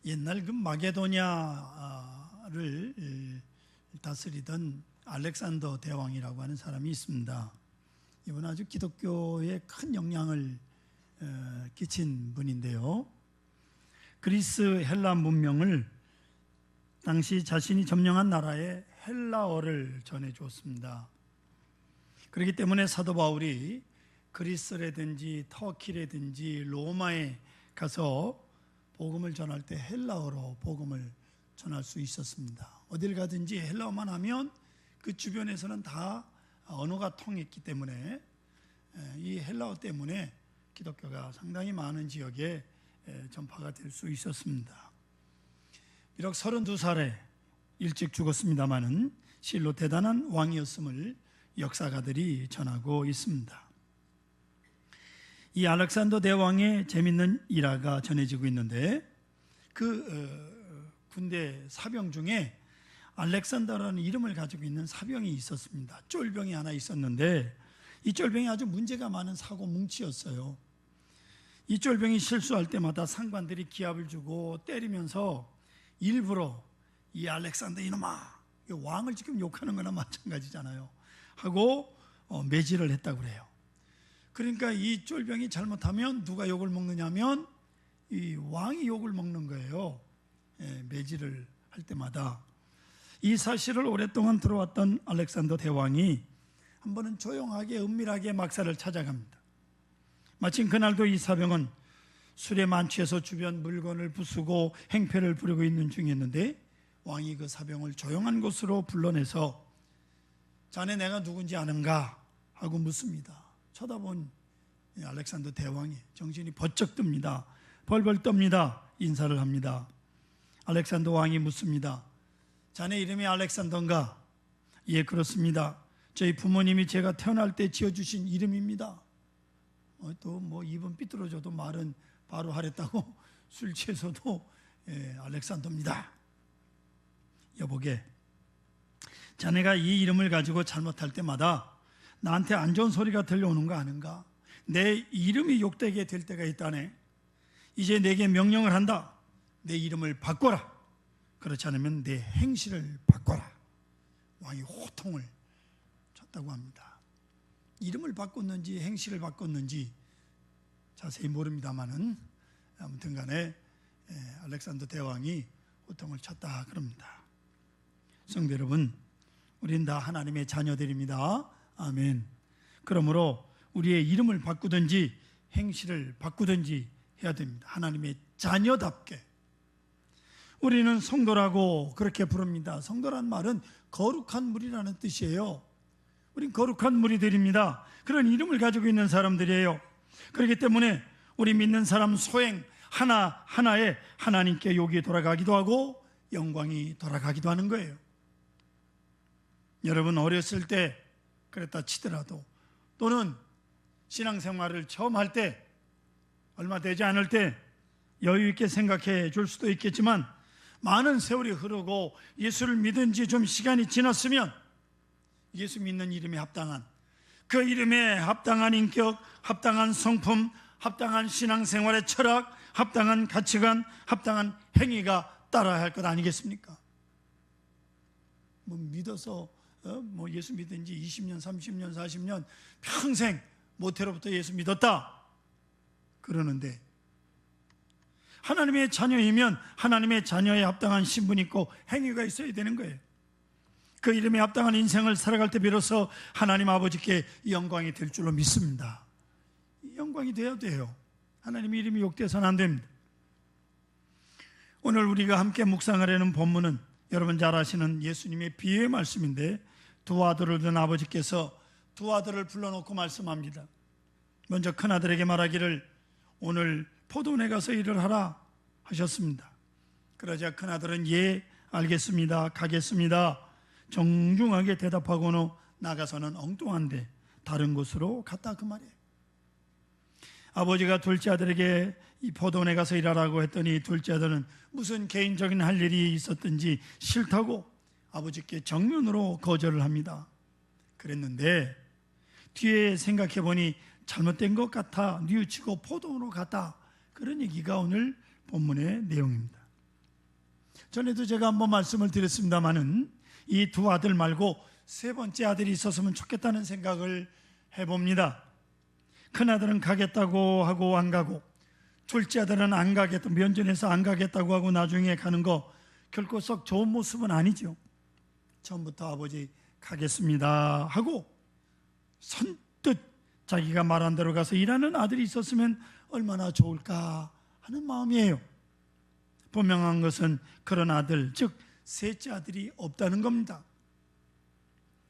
옛날 그 마게도냐를 다스리던 알렉산더 대왕이라고 하는 사람이 있습니다. 이분 아주 기독교에 큰 영향을 끼친 분인데요. 그리스 헬라 문명을 당시 자신이 점령한 나라에 헬라어를 전해주었습니다. 그렇기 때문에 사도 바울이 그리스라든지 터키라든지 로마에 가서 복음을 전할 때 헬라어로 복음을 전할 수 있었습니다. 어딜 가든지 헬라어만 하면 그 주변에서는 다 언어가 통했기 때문에 이 헬라어 때문에 기독교가 상당히 많은 지역에 전파가 될 수 있었습니다. 비록 32살에 일찍 죽었습니다마는 실로 대단한 왕이었음을 역사가들이 전하고 있습니다. 이 알렉산더 대왕의 재밌는 일화가 전해지고 있는데 그 군대 사병 중에 알렉산더라는 이름을 가지고 있는 사병이 있었습니다. 쫄병이 하나 있었는데 이 쫄병이 아주 문제가 많은 사고 뭉치였어요. 이 쫄병이 실수할 때마다 상관들이 기합을 주고 때리면서 일부러 이 알렉산더 이놈아, 왕을 지금 욕하는 거나 마찬가지잖아요 하고 매질을 했다고 그래요. 그러니까 이 쫄병이 잘못하면 누가 욕을 먹느냐면 이 왕이 욕을 먹는 거예요. 매질을 할 때마다. 이 사실을 오랫동안 들어왔던 알렉산더 대왕이 한 번은 조용하게 은밀하게 막사를 찾아갑니다. 마침 그날도 이 사병은 술에 만취해서 주변 물건을 부수고 행패를 부리고 있는 중이었는데 왕이 그 사병을 조용한 곳으로 불러내서 자네 내가 누군지 아는가 하고 묻습니다. 쳐다본 알렉산더 대왕이 정신이 번쩍 듭니다. 벌벌 떱니다. 인사를 합니다. 알렉산더 왕이 묻습니다. 자네 이름이 알렉산더인가? 예, 그렇습니다. 저희 부모님이 제가 태어날 때 지어주신 이름입니다. 또 뭐 입은 삐뚤어져도 말은 바로 하랬다고 술 취해서도 알렉산더입니다. 여보게, 자네가 이 이름을 가지고 잘못할 때마다 나한테 안 좋은 소리가 들려오는 거 아는가? 내 이름이 욕되게 될 때가 있다네. 이제 내게 명령을 한다. 내 이름을 바꿔라. 그렇지 않으면 내 행실을 바꿔라. 왕이 호통을 쳤다고 합니다. 이름을 바꿨는지 행실을 바꿨는지 자세히 모릅니다만은 아무튼 간에 알렉산더 대왕이 호통을 쳤다 그럽니다. 성도 여러분, 우린 다 하나님의 자녀들입니다. 아멘. 그러므로 우리의 이름을 바꾸든지 행실을 바꾸든지 해야 됩니다. 하나님의 자녀답게. 우리는 성도라고 그렇게 부릅니다. 성도란 말은 거룩한 무리라는 뜻이에요. 우린 거룩한 무리들입니다. 그런 이름을 가지고 있는 사람들이에요. 그렇기 때문에 우리 믿는 사람 소행 하나하나에 하나님께 욕이 돌아가기도 하고 영광이 돌아가기도 하는 거예요. 여러분 어렸을 때 그랬다 치더라도 또는 신앙생활을 처음 할 때 얼마 되지 않을 때 여유 있게 생각해 줄 수도 있겠지만 많은 세월이 흐르고 예수를 믿은 지 좀 시간이 지났으면 예수 믿는 이름에 합당한 그 이름에 합당한 인격, 합당한 성품, 합당한 신앙생활의 철학, 합당한 가치관, 합당한 행위가 따라야 할 것 아니겠습니까? 뭐 믿어서 뭐 예수 믿은 지 20년, 30년, 40년 평생 모태로부터 예수 믿었다 그러는데 하나님의 자녀이면 하나님의 자녀에 합당한 신분이 있고 행위가 있어야 되는 거예요. 그 이름에 합당한 인생을 살아갈 때 비로소 하나님 아버지께 영광이 될 줄로 믿습니다. 영광이 돼야 돼요. 하나님 이름이 욕돼서는 안 됩니다. 오늘 우리가 함께 묵상하려는 본문은 여러분 잘 아시는 예수님의 비유의 말씀인데 두 아들을 둔 아버지께서 두 아들을 불러놓고 말씀합니다. 먼저 큰아들에게 말하기를 오늘 포도원에 가서 일을 하라 하셨습니다. 그러자 큰아들은 예 알겠습니다 가겠습니다 정중하게 대답하고는 나가서는 엉뚱한데 다른 곳으로 갔다 그 말이에요. 아버지가 둘째 아들에게 이 포도원에 가서 일하라고 했더니 둘째 아들은 무슨 개인적인 할 일이 있었든지 싫다고 아버지께 정면으로 거절을 합니다. 그랬는데 뒤에 생각해 보니 잘못된 것 같아 뉘우치고 포도원으로 갔다 그런 얘기가 오늘 본문의 내용입니다. 전에도 제가 한번 말씀을 드렸습니다마는 이 두 아들 말고 세 번째 아들이 있었으면 좋겠다는 생각을 해봅니다. 큰 아들은 가겠다고 하고 안 가고, 둘째 아들은 안 가겠다, 면전에서 안 가겠다고 하고 나중에 가는 거 결코 썩 좋은 모습은 아니죠. 처음부터 아버지 가겠습니다 하고 선뜻 자기가 말한 대로 가서 일하는 아들이 있었으면 얼마나 좋을까 하는 마음이에요. 분명한 것은 그런 아들, 즉 셋째 아들이 없다는 겁니다.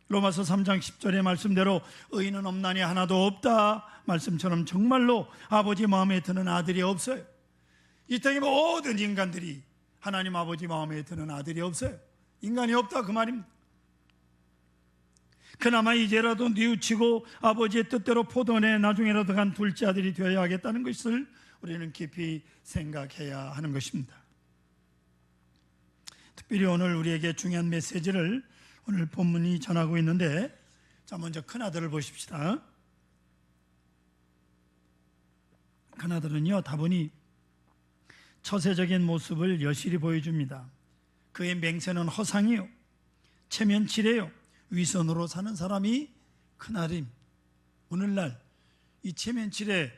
로마서 3장 10절의 말씀대로 의인은 없나니 하나도 없다 말씀처럼 정말로 아버지 마음에 드는 아들이 없어요. 이 땅의 모든 인간들이 하나님 아버지 마음에 드는 아들이 없어요. 인간이 없다 그 말입니다. 그나마 이제라도 뉘우치고 아버지의 뜻대로 포도원에 나중에라도 간 둘째 아들이 되어야 하겠다는 것을 우리는 깊이 생각해야 하는 것입니다. 특별히 오늘 우리에게 중요한 메시지를 오늘 본문이 전하고 있는데, 자 먼저 큰아들을 보십시다. 큰아들은요 다분히 처세적인 모습을 여실히 보여줍니다. 그의 맹세는 허상이요, 체면치레요, 위선으로 사는 사람이 큰아들. 오늘날 이 체면치레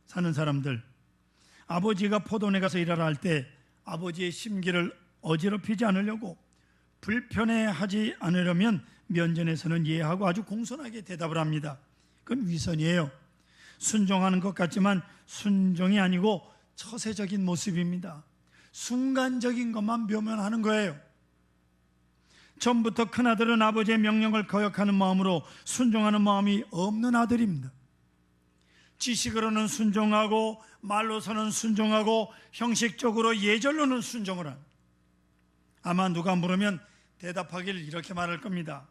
사는 사람들, 아버지가 포도원에 가서 일하라 할 때 아버지의 심기를 어지럽히지 않으려고, 불편해하지 않으려면 면전에서는 이해하고 아주 공손하게 대답을 합니다. 그건 위선이에요. 순종하는 것 같지만 순종이 아니고 처세적인 모습입니다. 순간적인 것만 묘면하는 거예요. 처음부터 큰아들은 아버지의 명령을 거역하는 마음으로 순종하는 마음이 없는 아들입니다. 지식으로는 순종하고 말로서는 순종하고 형식적으로 예절로는 순종을 합니다. 아마 누가 물으면 대답하길 이렇게 말할 겁니다.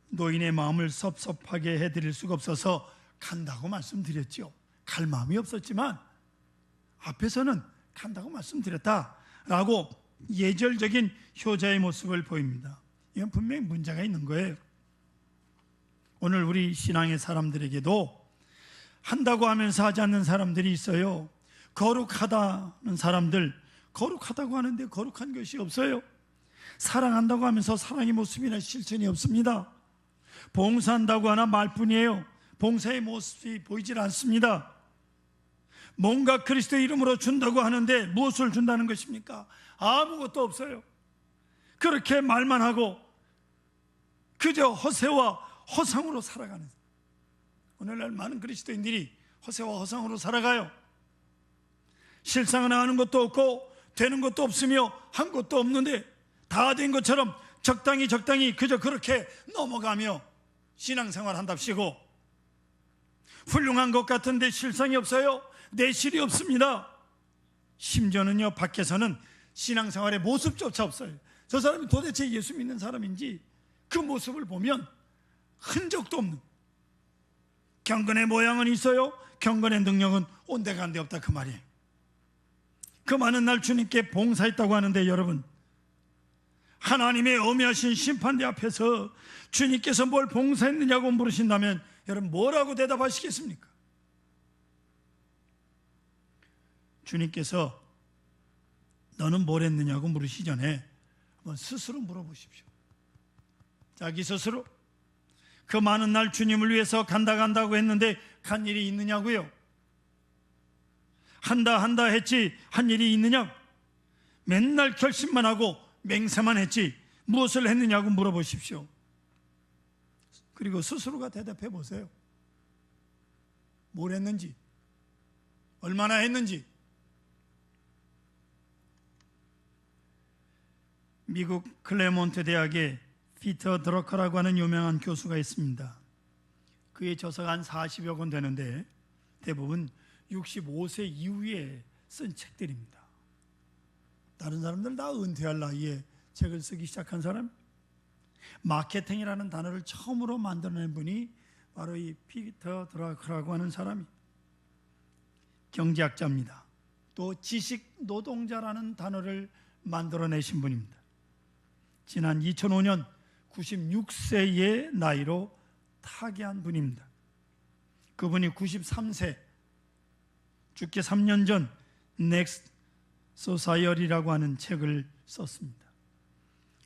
노인의 마음을 섭섭하게 해드릴 수가 없어서 간다고 말씀드렸죠. 갈 마음이 없었지만 앞에서는 간다고 말씀드렸다라고 예절적인 효자의 모습을 보입니다. 이건 분명히 문제가 있는 거예요. 오늘 우리 신앙의 사람들에게도 한다고 하면서 하지 않는 사람들이 있어요. 거룩하다는 사람들, 거룩하다고 하는데 거룩한 것이 없어요. 사랑한다고 하면서 사랑의 모습이나 실천이 없습니다. 봉사한다고 하나 말뿐이에요. 봉사의 모습이 보이질 않습니다. 뭔가 그리스도의 이름으로 준다고 하는데 무엇을 준다는 것입니까? 아무것도 없어요. 그렇게 말만 하고 그저 허세와 허상으로 살아가는, 오늘날 많은 그리스도인들이 허세와 허상으로 살아가요. 실상은 하는 것도 없고 되는 것도 없으며 한 것도 없는데 다 된 것처럼 적당히 그저 그렇게 넘어가며 신앙생활 한답시고, 훌륭한 것 같은데 실상이 없어요. 내실이 없습니다. 심지어는요 밖에서는 신앙생활의 모습조차 없어요. 저 사람이 도대체 예수 믿는 사람인지 그 모습을 보면 흔적도 없는, 경건의 모양은 있어요. 경건의 능력은 온데간데 없다 그 말이에요. 그 많은 날 주님께 봉사했다고 하는데, 여러분 하나님의 엄하신 심판대 앞에서 주님께서 뭘 봉사했느냐고 물으신다면 여러분 뭐라고 대답하시겠습니까? 주님께서 너는 뭘 했느냐고 물으시기 전에 한번 스스로 물어보십시오. 자기 스스로. 그 많은 날 주님을 위해서 간다고 했는데 간 일이 있느냐고요? 한다 했지 한 일이 있느냐? 맨날 결심만 하고 맹세만 했지 무엇을 했느냐고 물어보십시오. 그리고 스스로가 대답해 보세요. 뭘 했는지, 얼마나 했는지. 미국 클레몬트 대학에 피터 드러커라고 하는 유명한 교수가 있습니다. 그의 저서가 한 40여 권 되는데 대부분 65세 이후에 쓴 책들입니다. 다른 사람들 다 은퇴할 나이에 책을 쓰기 시작한 사람. 마케팅이라는 단어를 처음으로 만들어낸 분이 바로 이 피터 드러커라고 하는 사람이 경제학자입니다. 또 지식 노동자라는 단어를 만들어내신 분입니다. 지난 2005년 96세의 나이로 타계한 분입니다. 그분이 93세, 죽기 3년 전 넥스트 소사이얼이라고 하는 책을 썼습니다.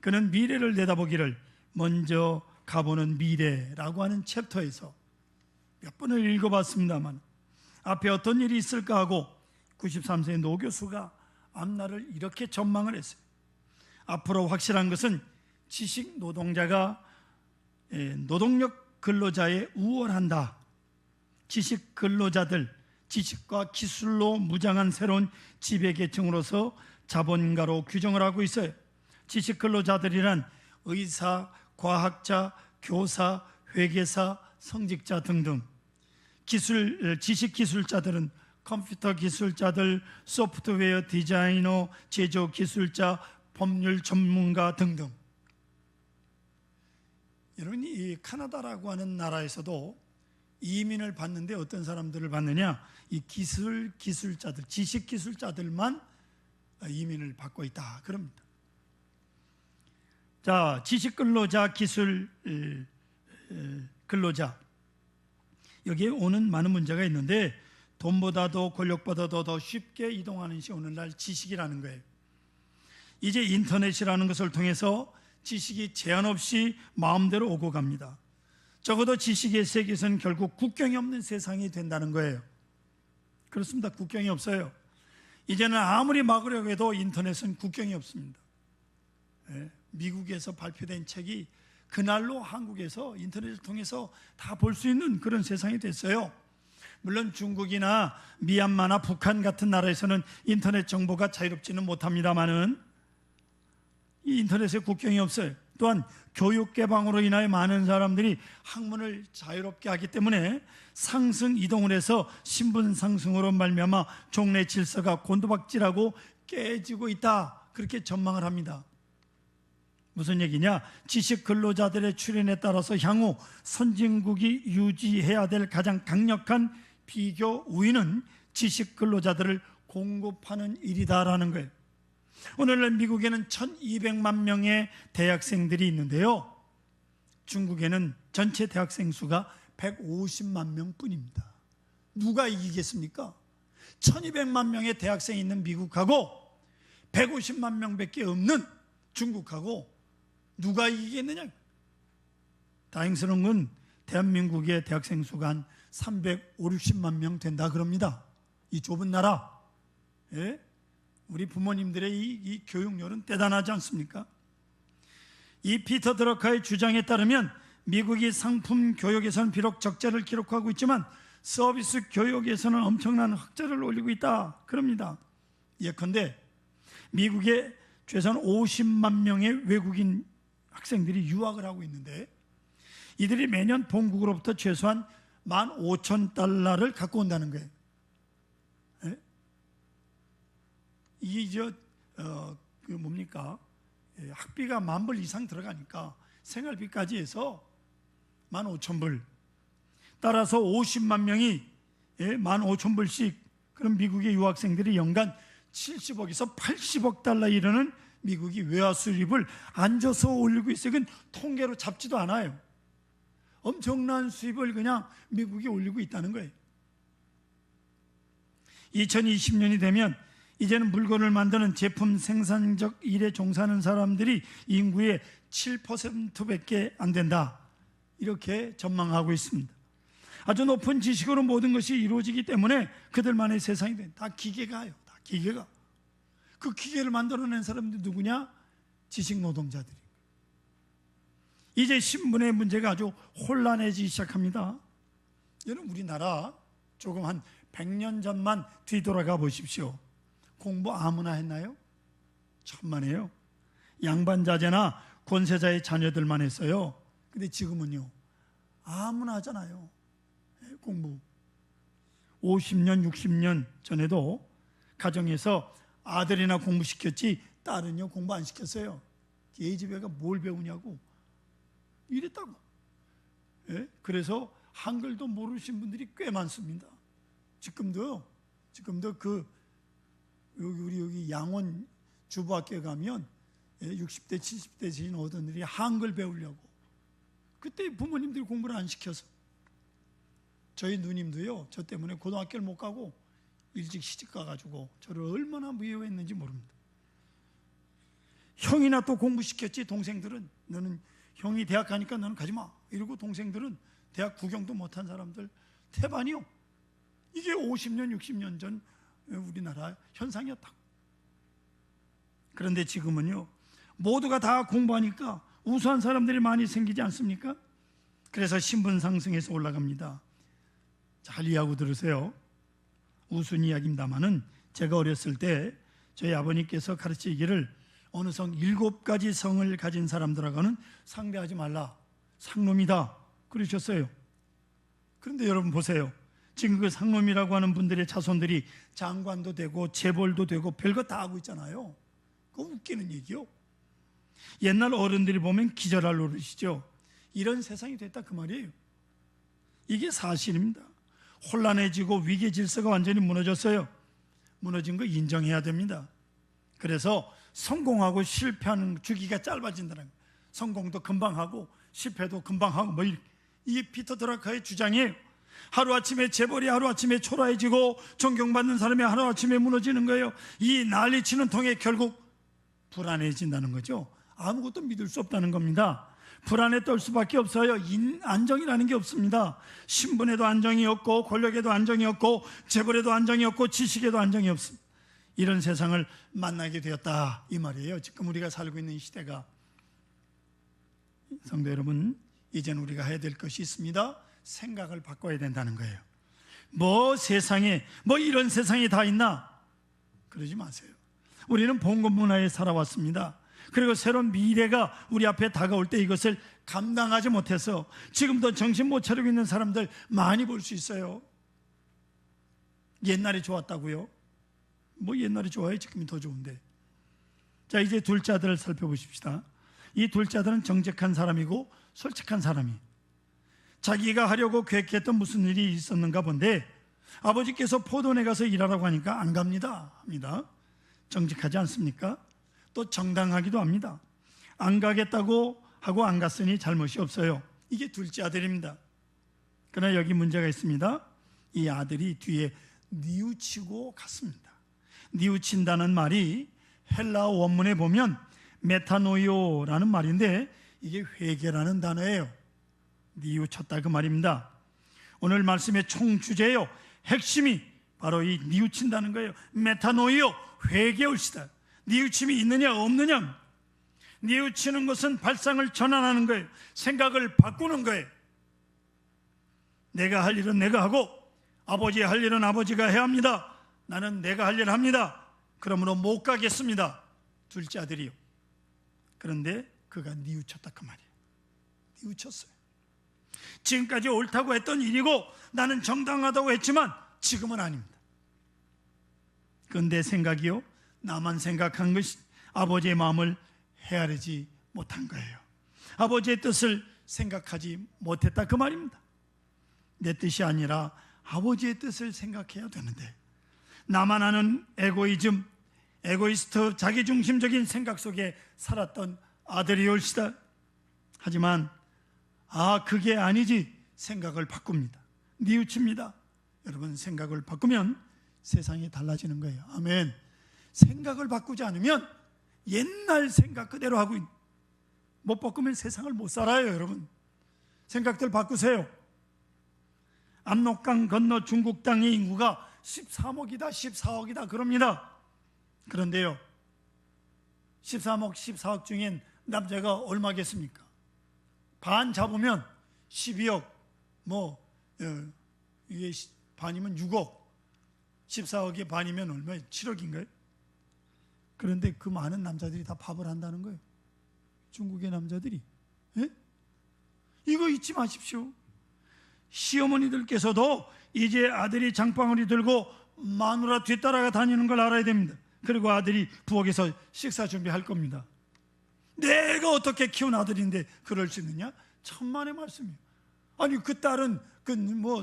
그는 미래를 내다보기를 먼저 가보는 미래라고 하는 챕터에서 몇 번을 읽어봤습니다만 앞에 어떤 일이 있을까 하고 93세의 노 교수가 앞날을 이렇게 전망을 했어요. 앞으로 확실한 것은 지식 노동자가 노동력 근로자에 우월한다. 지식 근로자들, 지식과 기술로 무장한 새로운 지배계층으로서 자본가로 규정을 하고 있어요. 지식 근로자들이란 의사, 과학자, 교사, 회계사, 성직자 등등. 지식 기술자들은 컴퓨터 기술자들, 소프트웨어 디자이너, 제조 기술자, 법률 전문가 등등. 여러분, 이 카나다라고 하는 나라에서도 이민을 받는데 어떤 사람들을 받느냐? 이 기술자들, 지식 기술자들만 이민을 받고 있다 그럽니다. 자, 지식 근로자, 기술 근로자, 여기에 오는 많은 문제가 있는데 돈보다도 권력보다도 더 쉽게 이동하는 것이 오늘날 지식이라는 거예요. 이제 인터넷이라는 것을 통해서 지식이 제한 없이 마음대로 오고 갑니다. 적어도 지식의 세계에서는 결국 국경이 없는 세상이 된다는 거예요. 그렇습니다. 국경이 없어요. 이제는 아무리 막으려고 해도 인터넷은 국경이 없습니다. 미국에서 발표된 책이 그날로 한국에서 인터넷을 통해서 다 볼 수 있는 그런 세상이 됐어요. 물론 중국이나 미얀마나 북한 같은 나라에서는 인터넷 정보가 자유롭지는 못합니다만은 이 인터넷에 국경이 없어요. 또한 교육 개방으로 인하여 많은 사람들이 학문을 자유롭게 하기 때문에 상승 이동을 해서 신분 상승으로 말미암아 종래 질서가 곤두박질하고 깨지고 있다, 그렇게 전망을 합니다. 무슨 얘기냐? 지식 근로자들의 출현에 따라서 향후 선진국이 유지해야 될 가장 강력한 비교 우위는 지식 근로자들을 공급하는 일이다라는 거예요. 오늘날 미국에는 1200만 명의 대학생들이 있는데요, 중국에는 전체 대학생 수가 150만 명뿐입니다. 누가 이기겠습니까? 1200만 명의 대학생이 있는 미국하고 150만 명밖에 없는 중국하고 누가 이기겠느냐? 다행스러운 건 대한민국의 대학생 수가 한 350만 명 된다 그럽니다. 이 좁은 나라. 우리 부모님들의 이 교육열은 대단하지 않습니까? 이 피터 드러커의 주장에 따르면 미국이 상품 교육에서는 비록 적자를 기록하고 있지만 서비스 교육에서는 엄청난 흑자를 올리고 있다 그럽니다. 예컨대 미국에 최소한 50만 명의 외국인 학생들이 유학을 하고 있는데 이들이 매년 본국으로부터 최소한 $15,000를 갖고 온다는 거예요. 이게 학비가 $10,000불 이상 들어가니까 생활비까지 해서 $15,000. 따라서 50만 명이 $15,000씩, 그럼 미국의 유학생들이 연간 70억에서 80억 달러 이르는 미국이 외화 수입을 앉아서 올리고 있어요. 이건 통계로 잡지도 않아요. 엄청난 수입을 그냥 미국이 올리고 있다는 거예요. 2020년이 되면 이제는 물건을 만드는 제품 생산적 일에 종사하는 사람들이 인구의 7%밖에 안 된다, 이렇게 전망하고 있습니다. 아주 높은 지식으로 모든 것이 이루어지기 때문에 그들만의 세상이 돼. 다 기계가요. 다 기계가. 그 기계를 만들어낸 사람들이 누구냐? 지식 노동자들이. 이제 신분의 문제가 아주 혼란해지기 시작합니다. 여러분, 우리나라 조금 한 100년 전만 뒤돌아가 보십시오. 공부 아무나 했나요? 천만에요. 양반자제나 권세자의 자녀들만 했어요. 근데 지금은요, 아무나 하잖아요. 공부. 50년, 60년 전에도 가정에서 아들이나 공부시켰지 딸은요 공부 안 시켰어요. 얘 집애가 뭘 배우냐고 이랬다고. 그래서 한글도 모르신 분들이 꽤 많습니다. 지금도 우리 양원 주부학교에 가면 60대 70대 되신 어른들이 한글 배우려고, 그때 부모님들이 공부를 안 시켜서. 저희 누님도요 저 때문에 고등학교를 못 가고 일찍 시집 가가지고 저를 얼마나 미워했는지 모릅니다. 형이나 또 공부시켰지. 동생들은 너는 형이 대학 가니까 너는 가지마 이러고, 동생들은 대학 구경도 못한 사람들 태반이요. 이게 50년 60년 전 우리나라 현상이었다고. 그런데 지금은요, 모두가 다 공부하니까 우수한 사람들이 많이 생기지 않습니까? 그래서 신분 상승해서 올라갑니다. 잘 이해하고 들으세요. 우스운 이야기입니다마는 제가 어렸을 때 저희 아버님께서 가르치기를 어느 성 7가지 성을 가진 사람들하고는 상대하지 말라, 상놈이다 그러셨어요. 그런데 여러분 보세요. 지금 그 상놈이라고 하는 분들의 자손들이 장관도 되고 재벌도 되고 별거 다 하고 있잖아요. 그거 웃기는 얘기요. 옛날 어른들이 보면 기절할 노릇이죠. 이런 세상이 됐다 그 말이에요. 이게 사실입니다. 혼란해지고 위계 질서가 완전히 무너졌어요. 무너진 거 인정해야 됩니다. 그래서 성공하고 실패하는 주기가 짧아진다는 거예요. 성공도 금방 하고 실패도 금방 하고 뭐 이게 피터 드라카의 주장이에요. 하루아침에 재벌이 하루아침에 초라해지고 존경받는 사람이 하루아침에 무너지는 거예요. 이 난리치는 통에 결국 불안해진다는 거죠. 아무것도 믿을 수 없다는 겁니다. 불안에 떨 수밖에 없어요. 안정이라는 게 없습니다. 신분에도 안정이 없고, 권력에도 안정이 없고, 재벌에도 안정이 없고, 지식에도 안정이 없습니다. 이런 세상을 만나게 되었다 이 말이에요. 지금 우리가 살고 있는 시대가. 성도 여러분, 이제는 우리가 해야 될 것이 있습니다. 생각을 바꿔야 된다는 거예요. 뭐 세상에 뭐 이런 세상이 다 있나? 그러지 마세요. 우리는 봉건 문화에 살아왔습니다. 그리고 새로운 미래가 우리 앞에 다가올 때 이것을 감당하지 못해서 지금도 정신 못 차리고 있는 사람들 많이 볼 수 있어요. 옛날이 좋았다고요? 뭐 옛날이 좋아요? 지금이 더 좋은데. 자, 이제 둘째 아들을 살펴보십시다. 이 둘째 아들은 정직한 사람이고 솔직한 사람이, 자기가 하려고 계획했던 무슨 일이 있었는가 본데 아버지께서 포도원에 가서 일하라고 하니까 안 갑니다 합니다. 정직하지 않습니까? 또 정당하기도 합니다. 안 가겠다고 하고 안 갔으니 잘못이 없어요. 이게 둘째 아들입니다. 그러나 여기 문제가 있습니다. 이 아들이 뒤에 뉘우치고 갔습니다. 뉘우친다는 말이 헬라어 원문에 보면 메타노이오라는 말인데 이게 회개라는 단어예요. 뉘우쳤다 그 말입니다. 오늘 말씀의 총주제예요. 핵심이 바로 이 뉘우친다는 거예요. 메타노이오, 회개올시다. 뉘우침이 있느냐 없느냐. 뉘우치는 것은 발상을 전환하는 거예요. 생각을 바꾸는 거예요. 내가 할 일은 내가 하고 아버지가 할 일은 아버지가 해야 합니다. 나는 내가 할 일을 합니다. 그러므로 못 가겠습니다. 둘째 아들이요. 그런데 그가 뉘우쳤다 그 말이에요. 뉘우쳤어요. 지금까지 옳다고 했던 일이고 나는 정당하다고 했지만 지금은 아닙니다. 그건 내 생각이요. 나만 생각한 것이 아버지의 마음을 헤아리지 못한 거예요. 아버지의 뜻을 생각하지 못했다 그 말입니다. 내 뜻이 아니라 아버지의 뜻을 생각해야 되는데 나만 아는 에고이즘, 에고이스트, 자기중심적인 생각 속에 살았던 아들이올시다. 하지만 그게 아니지. 생각을 바꿉니다. 뉘우칩니다. 여러분, 생각을 바꾸면 세상이 달라지는 거예요. 아멘. 생각을 바꾸지 않으면 옛날 생각 그대로 하고 못 바꾸면 세상을 못 살아요. 여러분, 생각들 바꾸세요. 압록강 건너 중국 땅의 인구가 13억이다 14억이다 그럽니다. 그런데요, 13억 14억 중엔 남자가 얼마겠습니까? 반 잡으면 12억, 이게 반이면 6억, 14억이 반이면 얼마예요? 7억인가요? 그런데 그 많은 남자들이 다 밥을 한다는 거예요. 중국의 남자들이. 예? 이거 잊지 마십시오. 시어머니들께서도 이제 아들이 장바구니 들고 마누라 뒤따라가 다니는 걸 알아야 됩니다. 그리고 아들이 부엌에서 식사 준비할 겁니다. 내가 어떻게 키운 아들인데 그럴 수 있느냐? 천만의 말씀이에요. 아니, 그 딸은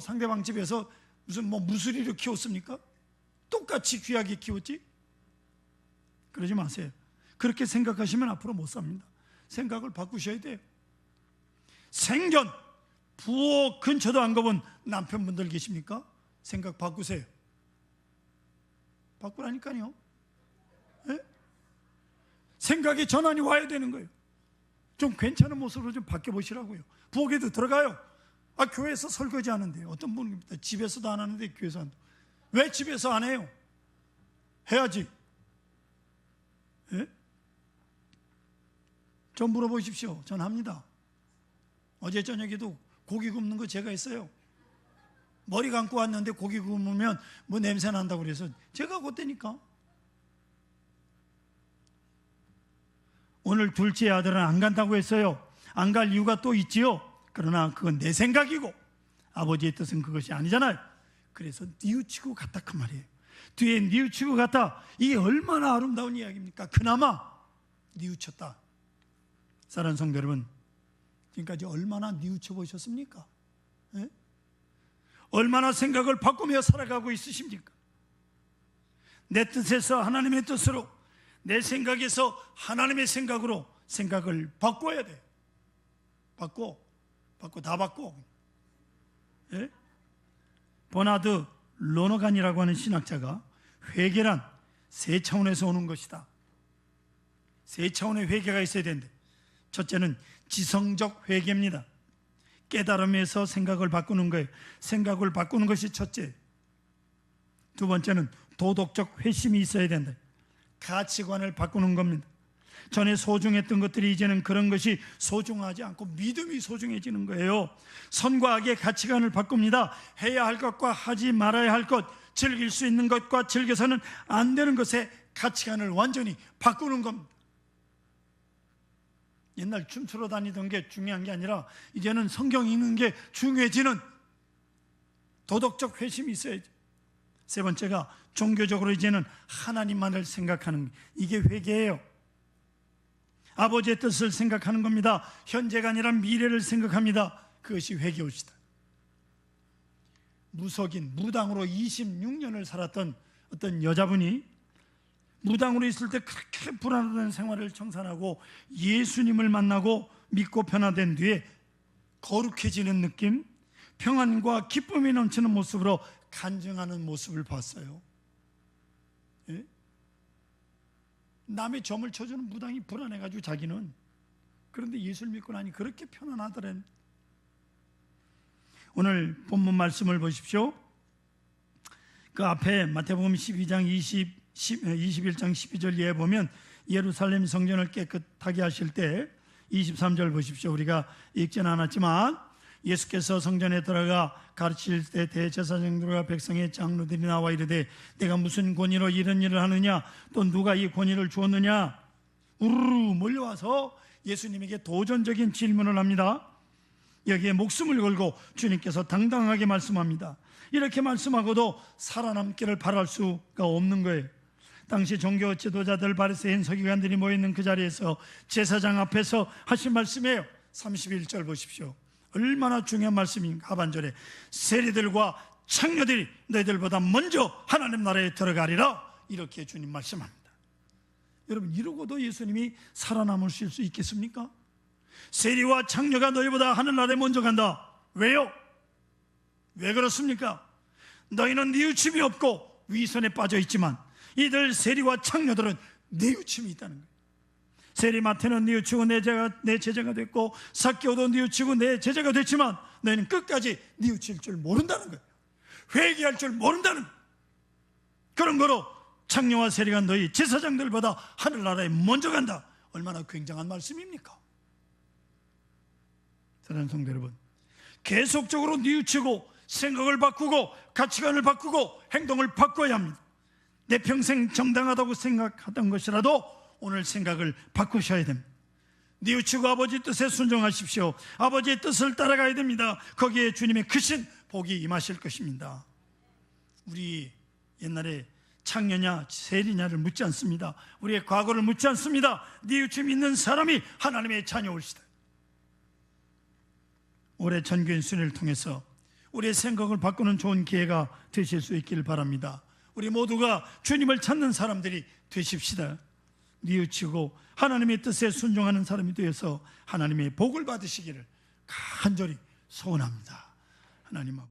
상대방 집에서 무슨 무수리로 키웠습니까? 똑같이 귀하게 키웠지? 그러지 마세요. 그렇게 생각하시면 앞으로 못 삽니다. 생각을 바꾸셔야 돼요. 생전 부엌 근처도 안 가본 남편분들 계십니까? 생각 바꾸세요. 바꾸라니까요. 예? 생각의 전환이 와야 되는 거예요. 좀 괜찮은 모습으로 좀 바뀌어보시라고요. 부엌에도 들어가요. 교회에서 설거지 하는데 어떤 분은 집에서도 안 하는데 교회에서 한다. 왜 집에서 안 해요? 해야지. 예? 좀 물어보십시오. 전 합니다. 어제 저녁에도 고기 굽는 거 제가 했어요. 머리 감고 왔는데 고기 굽으면 뭐 냄새 난다고 그래서 제가 그때니까. 오늘 둘째 아들은 안 간다고 했어요. 안 갈 이유가 또 있지요. 그러나 그건 내 생각이고 아버지의 뜻은 그것이 아니잖아요. 그래서 뉘우치고 갔다 그 말이에요. 뒤에 뉘우치고 갔다. 이게 얼마나 아름다운 이야기입니까? 그나마 뉘우쳤다. 사랑하는 성도 여러분, 지금까지 얼마나 뉘우쳐 보셨습니까? 예? 얼마나 생각을 바꾸며 살아가고 있으십니까? 내 뜻에서 하나님의 뜻으로, 내 생각에서 하나님의 생각으로 생각을 바꿔야 돼. 바꿔 다 바꿔. 예? 버나드 로너간이라고 하는 신학자가 회개란 세 차원에서 오는 것이다. 세 차원의 회개가 있어야 된대. 첫째는 지성적 회개입니다. 깨달음에서 생각을 바꾸는 거예요. 생각을 바꾸는 것이 첫째. 두 번째는 도덕적 회심이 있어야 된다. 가치관을 바꾸는 겁니다. 전에 소중했던 것들이 이제는 그런 것이 소중하지 않고 믿음이 소중해지는 거예요. 선과 악의 가치관을 바꿉니다. 해야 할 것과 하지 말아야 할 것, 즐길 수 있는 것과 즐겨서는 안 되는 것의 가치관을 완전히 바꾸는 겁니다. 옛날 춤추러 다니던 게 중요한 게 아니라 이제는 성경 읽는 게 중요해지는 도덕적 회심이 있어야지. 세 번째가 종교적으로 이제는 하나님만을 생각하는, 이게 회개예요. 아버지의 뜻을 생각하는 겁니다. 현재가 아니라 미래를 생각합니다. 그것이 회개옵시다. 무속인, 무당으로 26년을 살았던 어떤 여자분이 무당으로 있을 때 그렇게 불안하던 생활을 청산하고 예수님을 만나고 믿고 변화된 뒤에 거룩해지는 느낌, 평안과 기쁨이 넘치는 모습으로 간증하는 모습을 봤어요. 예? 남의 점을 쳐주는 무당이 불안해가지고 자기는, 그런데 예수를 믿고 나니 그렇게 편안하더래. 오늘 본문 말씀을 보십시오. 그 앞에 마태복음 12장 21장 12절 이하에 보면 예루살렘 성전을 깨끗하게 하실 때 23절 보십시오. 우리가 읽지는 않았지만 예수께서 성전에 들어가 가르칠 때 대제사장들과 백성의 장로들이 나와 이르되 내가 무슨 권위로 이런 일을 하느냐, 또 누가 이 권위를 주었느냐, 우르르 몰려와서 예수님에게 도전적인 질문을 합니다. 여기에 목숨을 걸고 주님께서 당당하게 말씀합니다. 이렇게 말씀하고도 살아남기를 바랄 수가 없는 거예요. 당시 종교 지도자들, 바리새인, 서기관들이 모여있는 그 자리에서 제사장 앞에서 하신 말씀이에요. 31절 보십시오. 얼마나 중요한 말씀인가. 하반절에 세리들과 창녀들이 너희들보다 먼저 하나님 나라에 들어가리라, 이렇게 주님 말씀합니다. 여러분, 이러고도 예수님이 살아남으실 수 있겠습니까? 세리와 창녀가 너희보다 하늘나라에 먼저 간다. 왜요? 왜 그렇습니까? 너희는 뉘우침이 없고 위선에 빠져 있지만 이들 세리와 창녀들은 뉘우침이 있다는 거예요. 세리마태는 뉘우치고 내 제자가 됐고 삭개오도 뉘우치고 내 제자가 됐지만 너희는 끝까지 뉘우칠 줄 모른다는 거예요. 회개할 줄 모른다는 거예요. 그런 거로 창녀와 세리가 너희 제사장들보다 하늘나라에 먼저 간다. 얼마나 굉장한 말씀입니까? 사랑하는 성도 여러분, 계속적으로 뉘우치고 생각을 바꾸고 가치관을 바꾸고 행동을 바꿔야 합니다. 내 평생 정당하다고 생각하던 것이라도 오늘 생각을 바꾸셔야 됩니다. 뉘우치고 아버지 뜻에 순종하십시오. 아버지의 뜻을 따라가야 됩니다. 거기에 주님의 크신 복이 임하실 것입니다. 우리 옛날에 창녀냐 세리냐를 묻지 않습니다. 우리의 과거를 묻지 않습니다. 뉘우침 있는 사람이 하나님의 자녀올시다. 올해 전교인 순회를 통해서 우리의 생각을 바꾸는 좋은 기회가 되실 수 있기를 바랍니다. 우리 모두가 주님을 찾는 사람들이 되십시다. 뉘우치고 하나님의 뜻에 순종하는 사람이 되어서 하나님의 복을 받으시기를 간절히 소원합니다. 하나님